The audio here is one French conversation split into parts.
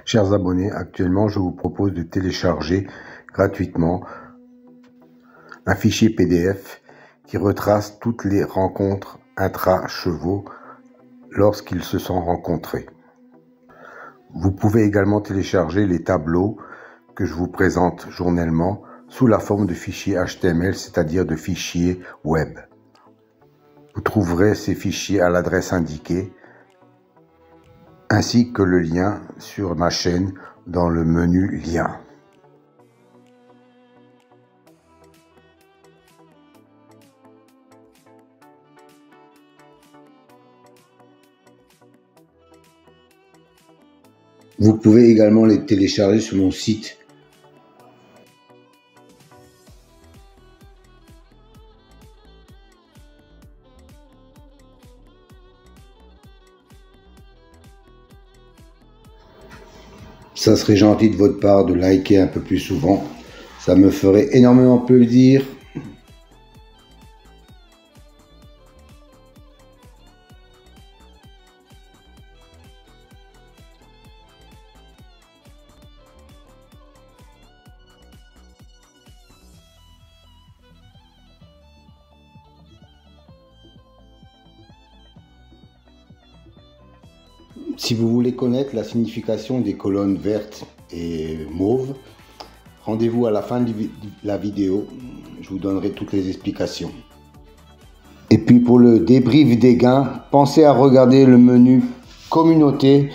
Chers abonnés, actuellement je vous propose de télécharger gratuitement un fichier PDF qui retrace toutes les rencontres intra-chevaux lorsqu'ils se sont rencontrés. Vous pouvez également télécharger les tableaux que je vous présente journellement sous la forme de fichiers HTML, c'est-à-dire de fichiers web. Vous trouverez ces fichiers à l'adresse indiquée, ainsi que le lien sur ma chaîne dans le menu Liens. Vous pouvez également les télécharger sur mon site. Ça serait gentil de votre part de liker un peu plus souvent. Ça me ferait énormément plaisir. Si vous voulez connaître la signification des colonnes vertes et mauves, rendez-vous à la fin de la vidéo, je vous donnerai toutes les explications. Et puis pour le débrief des gains, pensez à regarder le menu communauté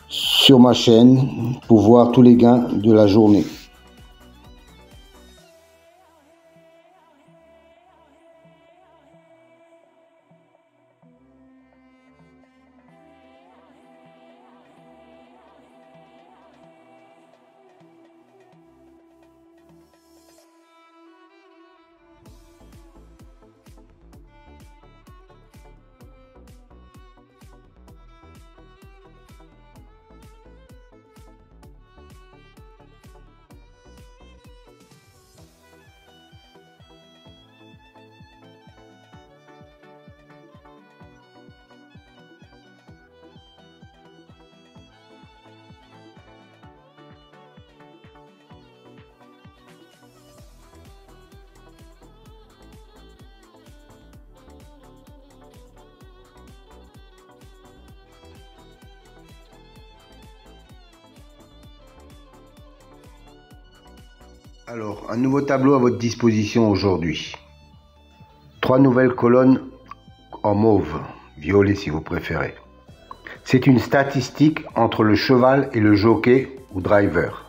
sur ma chaîne pour voir tous les gains de la journée. Alors, un nouveau tableau à votre disposition aujourd'hui. 3 nouvelles colonnes en mauve, violet si vous préférez. C'est une statistique entre le cheval et le jockey ou driver.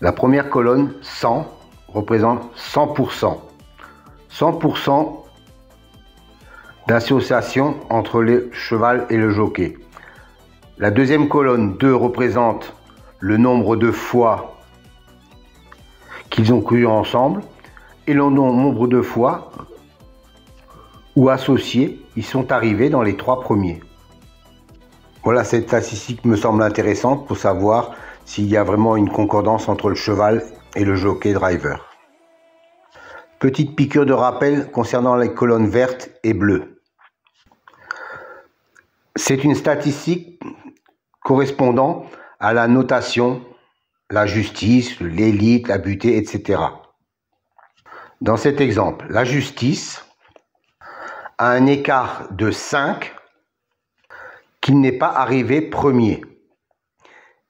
La première colonne, 100, représente 100%. 100% d'association entre le cheval et le jockey. La deuxième colonne, 2, représente le nombre de fois qu'ils ont couru ensemble et le nombre de fois où associés ils sont arrivés dans les 3 premiers. Voilà, cette statistique me semble intéressante pour savoir s'il y a vraiment une concordance entre le cheval et le jockey driver. Petite piqûre de rappel concernant les colonnes vertes et bleues. C'est une statistique correspondant à la notation, la justice, l'élite, la butée, etc. Dans cet exemple, la justice a un écart de 5 qu'il n'est pas arrivé premier.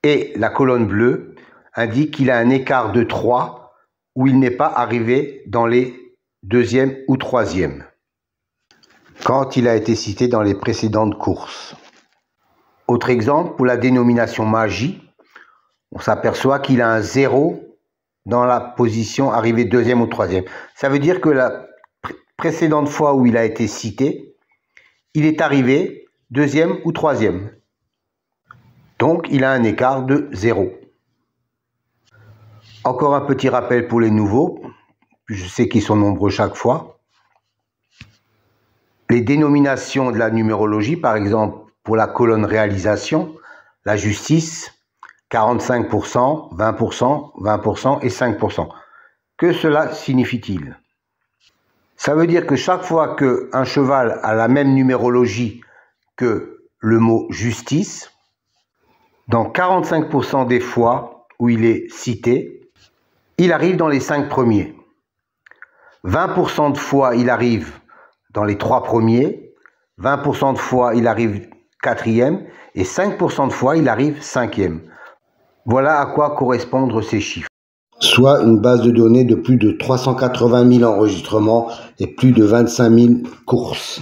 Et la colonne bleue indique qu'il a un écart de 3 où il n'est pas arrivé dans les 2e ou 3e, quand il a été cité dans les précédentes courses. Autre exemple, pour la dénomination magie, on s'aperçoit qu'il a un 0 dans la position arrivée 2e ou 3e. Ça veut dire que la précédente fois où il a été cité, il est arrivé 2e ou 3e. Donc, il a un écart de 0. Encore un petit rappel pour les nouveaux. Je sais qu'ils sont nombreux chaque fois. Les dénominations de la numérologie, par exemple, pour la colonne réalisation, la justice, 45%, 20%, 20% et 5%. Que cela signifie-t-il? Ça veut dire que chaque fois qu'un cheval a la même numérologie que le mot justice, Dans 45% des fois où il est cité, il arrive dans les 5 premiers. 20% de fois, il arrive dans les 3 premiers. 20% de fois, il arrive 4e. Et 5% de fois, il arrive 5e. Voilà à quoi correspondent ces chiffres. Soit une base de données de plus de 380 000 enregistrements et plus de 25 000 courses.